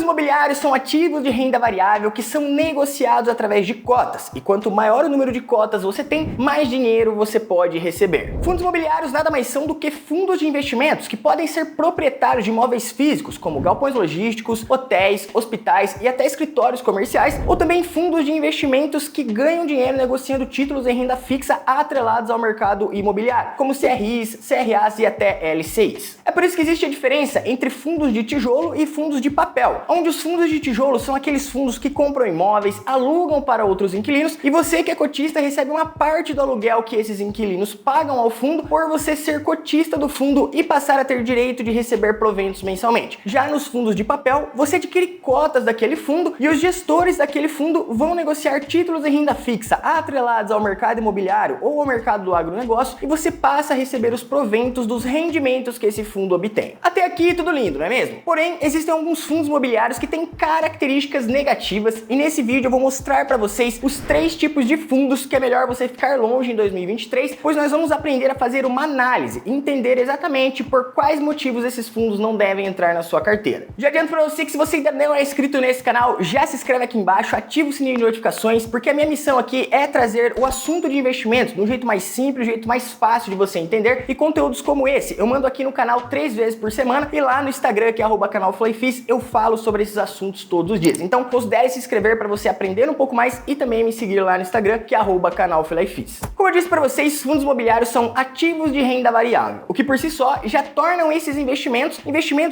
imobiliários são ativos de renda variável que são negociados através de cotas, e quanto maior o número de cotas você tem, mais dinheiro você pode receber. Fundos imobiliários nada mais são do que fundos de investimentos que podem ser proprietários de imóveis físicos, como galpões logísticos, hotéis, hospitais e até escritórios comerciais, ou também fundos de investimentos que ganham dinheiro negociando títulos em renda fixa atrelados ao mercado imobiliário, como CRIs, CRAs e até LCIs. É por isso que existe a diferença entre fundos de tijolo e fundos de papel, onde os fundos de tijolo são aqueles fundos que compram imóveis, alugam para outros inquilinos e você que é cotista recebe uma parte do aluguel que esses inquilinos pagam ao fundo por você ser cotista do fundo e passar a ter direito de receber proventos mensalmente. Já nos fundos de papel, você adquire cotas daquele fundo e os gestores daquele fundo vão negociar títulos em renda fixa atrelados ao mercado imobiliário ou ao mercado do agronegócio e você passa a receber os proventos dos rendimentos que esse fundo obtém. Até aqui tudo lindo, não é mesmo? Porém, existem alguns fundos imobiliários que têm características negativas e nesse vídeo eu vou mostrar para vocês os 3 tipos de fundos que é melhor você ficar longe em 2023, pois nós vamos aprender a fazer uma análise e entender exatamente por quais motivos esses fundos não devem entrar na sua carteira. Já adianto para você que se você ainda não é inscrito nesse canal, já se inscreve aqui embaixo, ativa o sininho de notificações, porque a minha missão aqui é trazer o assunto de investimentos de um jeito mais simples, de um jeito mais fácil de você entender, e conteúdos como esse eu mando aqui no canal 3 vezes por semana e lá no Instagram, que é @canalflyfis, eu falo sobre esses assuntos todos os dias. Então considere se inscrever para você aprender um pouco mais e também me seguir lá no Instagram, que é @canalflyfis. Como eu disse para vocês, fundos imobiliários são ativos de renda variável, o que por si só já tornam esses investimentos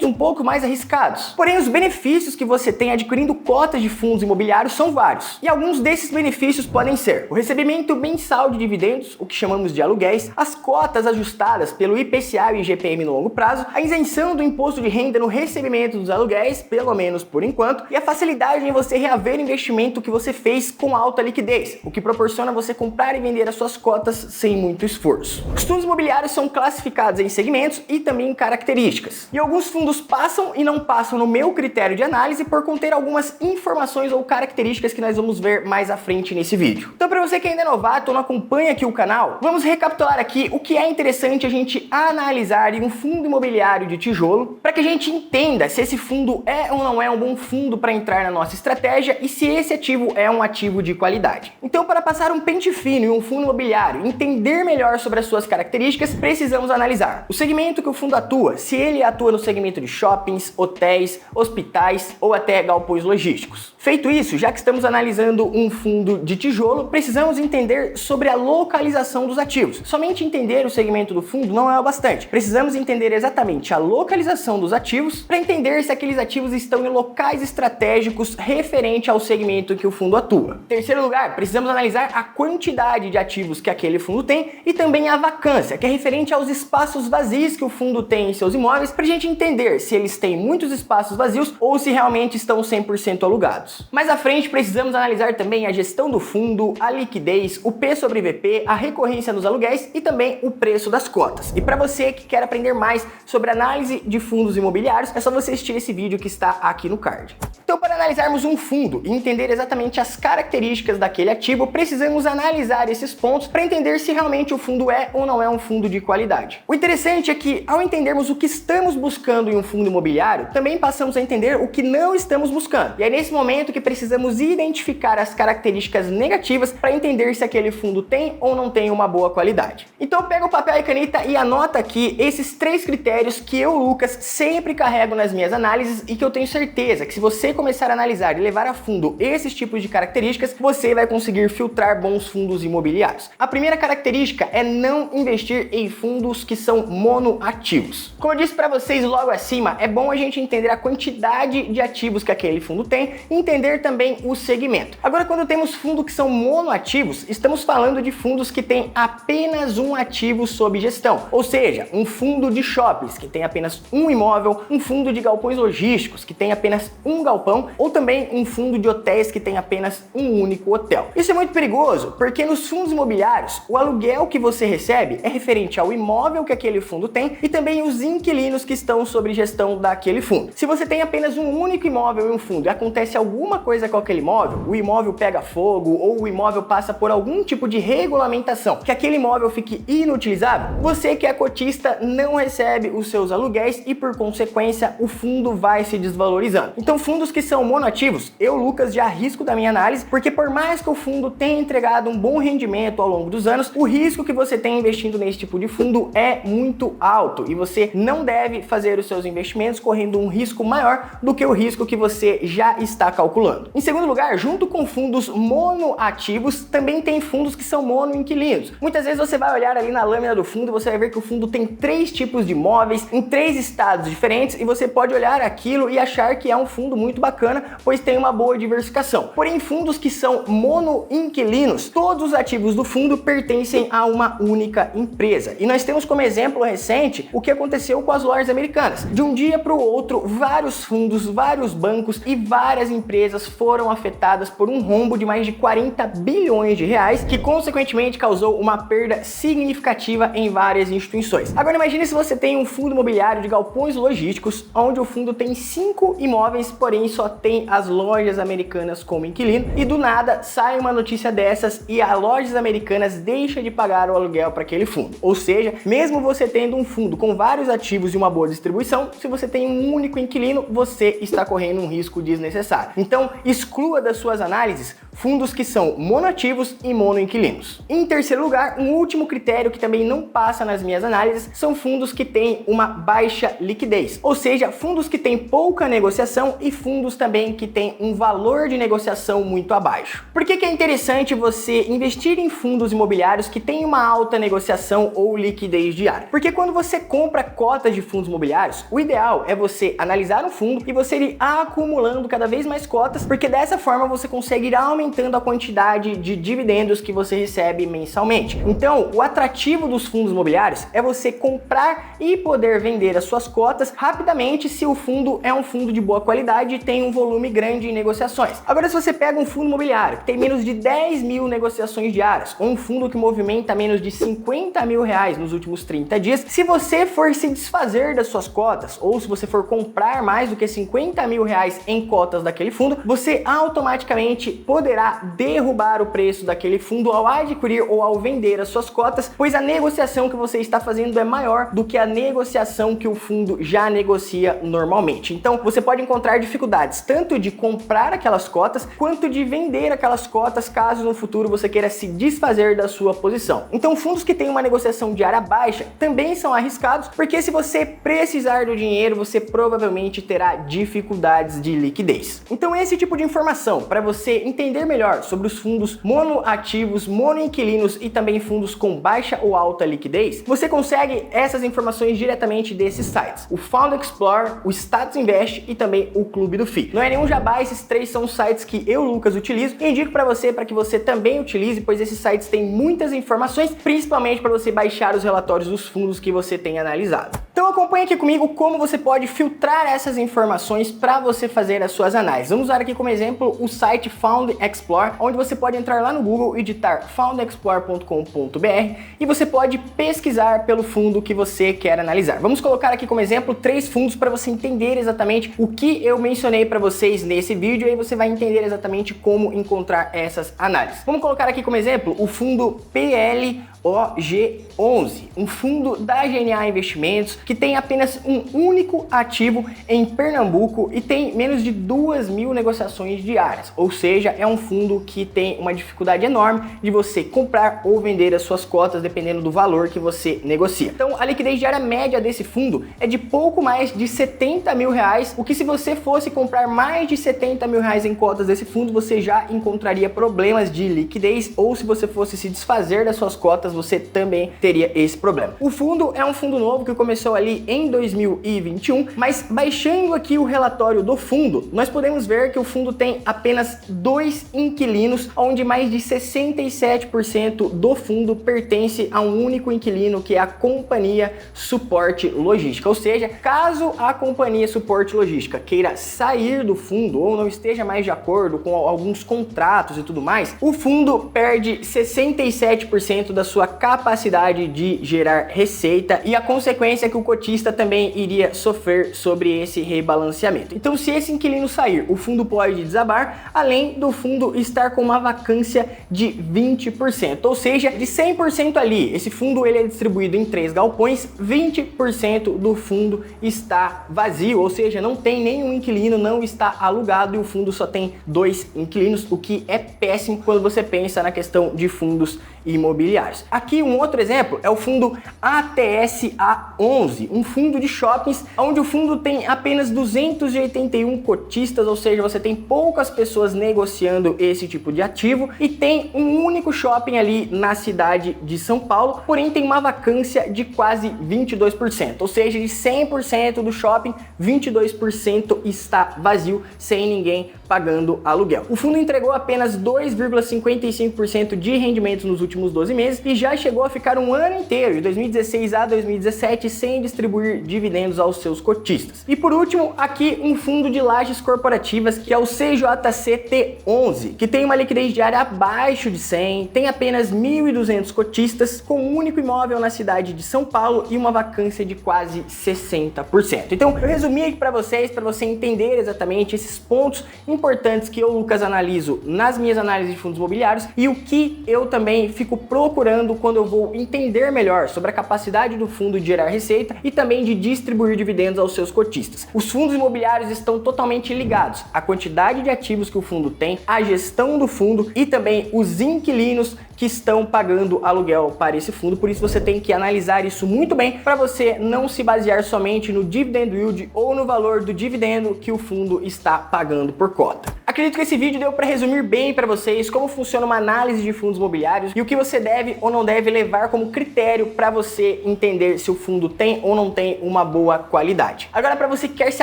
um pouco mais arriscados. Porém, os benefícios que você tem adquirindo cotas de fundos imobiliários são vários, e alguns desses benefícios podem ser o recebimento mensal de dividendos, o que chamamos de aluguéis, as cotas ajustadas pelo IPCA e IGPM no longo prazo, a isenção do imposto de renda no recebimento dos aluguéis, pelo menos por enquanto, e a facilidade em você reaver o investimento que você fez com alta liquidez, o que proporciona você comprar e vender as suas cotas sem muito esforço. Os fundos imobiliários são classificados em segmentos e também em características, e alguns fundos passam e não passam no meu critério de análise por conter algumas informações ou características que nós vamos ver mais à frente nesse vídeo. Então, para você que ainda é novato ou não acompanha aqui o canal, vamos recapitular aqui o que é interessante a gente analisar em um fundo imobiliário de tijolo, para que a gente entenda se esse fundo é ou não é um bom fundo para entrar na nossa estratégia e se esse ativo é um ativo de qualidade. Então, para passar um pente fino em um fundo imobiliário e entender melhor sobre as suas características, precisamos analisar o segmento que o fundo atua, se ele atua no segmento de shoppings, hotéis, hospitais ou até galpões logísticos. Feito isso, já que estamos analisando um fundo de tijolo, precisamos entender sobre a localização dos ativos. Somente entender o segmento do fundo não é o bastante. Precisamos entender exatamente a localização dos ativos para entender se aqueles ativos estão em locais estratégicos referente ao segmento que o fundo atua. Em terceiro lugar, precisamos analisar a quantidade de ativos que aquele fundo tem e também a vacância, que é referente aos espaços vazios que o fundo tem em seus imóveis, para a gente entender se eles têm muitos espaços vazios ou se realmente estão 100% alugados. Mais à frente, precisamos analisar também a gestão do fundo, a liquidez, o P sobre VP, a recorrência dos aluguéis e também o preço das cotas. E para você que quer aprender mais sobre análise de fundos imobiliários, é só você assistir esse vídeo que está aqui no card. Então, para analisarmos um fundo e entender exatamente as características daquele ativo, precisamos analisar esses pontos para entender se realmente o fundo é ou não é um fundo de qualidade. O interessante é que, ao entendermos o que estamos buscando em um fundo imobiliário, também passamos a entender o que não estamos buscando. E é nesse momento que precisamos identificar as características negativas para entender se aquele fundo tem ou não tem uma boa qualidade. Então, pega o papel e caneta e anota aqui esses 3 critérios que eu, Lucas, sempre carrego nas minhas análises e que eu tenho certeza que se você começar a analisar e levar a fundo esses tipos de características, você vai conseguir filtrar bons fundos imobiliários. A primeira característica é não investir em fundos que são monoativos. Como eu disse para vocês logo acima, é bom a gente entender a quantidade de ativos que aquele fundo tem e entender também o segmento. Agora, quando temos fundos que são monoativos, estamos falando de fundos que têm apenas um ativo sob gestão, ou seja, um fundo de shoppings que tem apenas um imóvel, um fundo de galpões logísticos que tem apenas um galpão, ou também um fundo de hotéis que tem apenas um único hotel. Isso é muito perigoso, porque nos fundos imobiliários, o aluguel que você recebe é referente ao imóvel que aquele fundo tem e também os inquilinos que estão sob gestão daquele fundo. Se você tem apenas um único imóvel em um fundo e acontece alguma coisa com aquele imóvel, o imóvel pega fogo ou o imóvel passa por algum tipo de regulamentação que aquele imóvel fique inutilizável, você que é cotista não recebe os seus aluguéis e por consequência o fundo vai se desvalorizar. valorizando. Então fundos que são monoativos, eu, Lucas, já arrisco da minha análise, porque por mais que o fundo tenha entregado um bom rendimento ao longo dos anos, o risco que você tem investindo nesse tipo de fundo é muito alto e você não deve fazer os seus investimentos correndo um risco maior do que o risco que você já está calculando. Em segundo lugar, junto com fundos monoativos, também tem fundos que são monoinquilinos. Muitas vezes você vai olhar ali na lâmina do fundo, você vai ver que o fundo tem 3 tipos de imóveis em 3 estados diferentes e você pode olhar aquilo e achar que é um fundo muito bacana, pois tem uma boa diversificação. Porém, fundos que são monoinquilinos, todos os ativos do fundo pertencem a uma única empresa. E nós temos como exemplo recente o que aconteceu com as lojas americanas. De um dia para o outro, vários fundos, vários bancos e várias empresas foram afetadas por um rombo de mais de 40 bilhões de reais, que consequentemente causou uma perda significativa em várias instituições. Agora imagine se você tem um fundo imobiliário de galpões logísticos, onde o fundo tem 5 imóveis, porém só tem as lojas americanas como inquilino, e do nada sai uma notícia dessas e a Lojas Americanas deixa de pagar o aluguel para aquele fundo. Ou seja, mesmo você tendo um fundo com vários ativos e uma boa distribuição, se você tem um único inquilino, você está correndo um risco desnecessário. Então, exclua das suas análises fundos que são monoativos e monoinquilinos. Em terceiro lugar, um último critério que também não passa nas minhas análises são fundos que têm uma baixa liquidez, ou seja, fundos que têm pouca negociação e fundos também que têm um valor de negociação muito abaixo. Por que é interessante você investir em fundos imobiliários que têm uma alta negociação ou liquidez diária? Porque quando você compra cotas de fundos imobiliários, o ideal é você analisar um fundo e você ir acumulando cada vez mais cotas, porque dessa forma você consegue ir aumentando a quantidade de dividendos que você recebe mensalmente. Então, o atrativo dos fundos imobiliários é você comprar e poder vender as suas cotas rapidamente se o fundo é um fundo de boa qualidade e tem um volume grande em negociações. Agora, se você pega um fundo imobiliário que tem menos de 10 mil negociações diárias, ou um fundo que movimenta menos de 50 mil reais nos últimos 30 dias, se você for se desfazer das suas cotas, ou se você for comprar mais do que 50 mil reais em cotas daquele fundo, você automaticamente poderá derrubar o preço daquele fundo ao adquirir ou ao vender as suas cotas, pois a negociação que você está fazendo é maior do que a negociação que o fundo já negocia normalmente. Então, você pode encontrar dificuldades tanto de comprar aquelas cotas, quanto de vender aquelas cotas caso no futuro você queira se desfazer da sua posição. Então, fundos que têm uma negociação diária baixa também são arriscados, porque se você precisar do dinheiro, você provavelmente terá dificuldades de liquidez. Então, esse tipo de informação, para você entender melhor sobre os fundos monoativos, monoinquilinos e também fundos com baixa ou alta liquidez, você consegue essas informações diretamente desses sites: o Fund Explorer, o Status Invest e também o Clube do FI. Não é nenhum jabá, esses 3 são os sites que eu, Lucas, utilizo e indico para que você também utilize, pois esses sites têm muitas informações, principalmente para você baixar os relatórios dos fundos que você tem analisado. Então acompanhe aqui comigo como você pode filtrar essas informações para você fazer as suas análises. Vamos usar aqui como exemplo o site Fund Explorer, onde você pode entrar lá no Google e digitar fundexplorer.com.br e você pode pesquisar pelo fundo que você quer analisar. Vamos colocar aqui como exemplo 3 fundos para você entender exatamente o que eu mencionei para vocês nesse vídeo, e aí você vai entender exatamente como encontrar essas análises. Vamos colocar aqui como exemplo o fundo PLOG11, um fundo da GNA Investimentos que tem apenas um único ativo em Pernambuco e tem menos de 2 mil negociações diárias, ou seja, é um fundo que tem uma dificuldade enorme de você comprar ou vender as suas cotas dependendo do valor que você negocia. Então a liquidez diária média desse fundo é de pouco mais de 70 mil reais, o que se você fosse comprar mais de 70 mil reais em cotas desse fundo, você já encontraria problemas de liquidez, ou se você fosse se desfazer das suas cotas, você também teria esse problema. O fundo é um fundo novo que começou ali em 2021, mas baixando aqui o relatório do fundo, nós podemos ver que o fundo tem apenas 2 inquilinos, onde mais de 67% do fundo pertence a um único inquilino, que é a Companhia Suporte Logística. Ou seja, caso a Companhia Suporte Logística queira sair do fundo ou não esteja mais de acordo com alguns contratos e tudo mais, o fundo perde 67% da sua sua capacidade de gerar receita e a consequência que o cotista também iria sofrer sobre esse rebalanceamento. Então, se esse inquilino sair, o fundo pode desabar, além do fundo estar com uma vacância de 20%, ou seja, de 100% ali, esse fundo ele é distribuído em 3 galpões, 20% do fundo está vazio, ou seja, não tem nenhum inquilino, não está alugado e o fundo só tem 2 inquilinos, o que é péssimo quando você pensa na questão de fundos imobiliários. Aqui um outro exemplo é o fundo ATSA11, um fundo de shoppings onde o fundo tem apenas 281 cotistas, ou seja, você tem poucas pessoas negociando esse tipo de ativo e tem um único shopping ali na cidade de São Paulo, porém tem uma vacância de quase 22%, ou seja, de 100% do shopping, 22% está vazio, sem ninguém pagando aluguel. O fundo entregou apenas 2,55% de rendimento nos últimos 12 meses e já chegou a ficar um ano inteiro, de 2016 a 2017, sem distribuir dividendos aos seus cotistas. E por último, aqui um fundo de lajes corporativas, que é o CJCT11, que tem uma liquidez diária abaixo de 100, tem apenas 1.200 cotistas, com um único imóvel na cidade de São Paulo e uma vacância de quase 60%. Então, eu resumi aqui para você entender exatamente esses pontos importantes que eu, Lucas, analiso nas minhas análises de fundos imobiliários e o que eu também fico procurando quando eu vou entender melhor sobre a capacidade do fundo de gerar receita e também de distribuir dividendos aos seus cotistas. Os fundos imobiliários estão totalmente ligados à quantidade de ativos que o fundo tem, à gestão do fundo e também os inquilinos que estão pagando aluguel para esse fundo, por isso você tem que analisar isso muito bem para você não se basear somente no dividend yield ou no valor do dividendo que o fundo está pagando por cota. Acredito que esse vídeo deu para resumir bem para vocês como funciona uma análise de fundos imobiliários e o que você deve ou não deve levar como critério para você entender se o fundo tem ou não tem uma boa qualidade. Agora, para você que quer se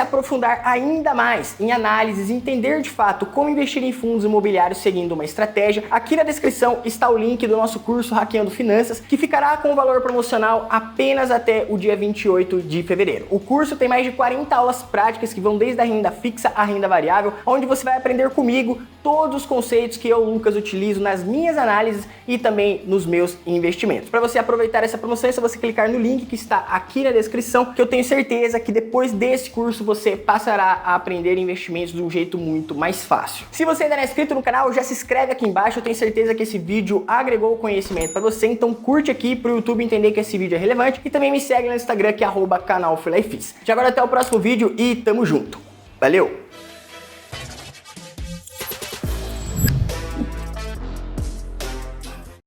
aprofundar ainda mais em análises e entender de fato como investir em fundos imobiliários seguindo uma estratégia, aqui na descrição está o link do nosso curso Hackeando Finanças, que ficará com valor promocional apenas até o dia 28 de fevereiro. O curso tem mais de 40 aulas práticas que vão desde a renda fixa à renda variável, onde você vai aprender comigo todos os conceitos que eu, Lucas, utilizo nas minhas análises e também nos meus investimentos. Para você aproveitar essa promoção, é só você clicar no link que está aqui na descrição, que eu tenho certeza que depois desse curso você passará a aprender investimentos de um jeito muito mais fácil. Se você ainda não é inscrito no canal, já se inscreve aqui embaixo, eu tenho certeza que esse vídeo agregou conhecimento para você, então curte aqui para o YouTube entender que esse vídeo é relevante e também me segue no Instagram que é @canalfilefis. De agora até o próximo vídeo e tamo junto. Valeu!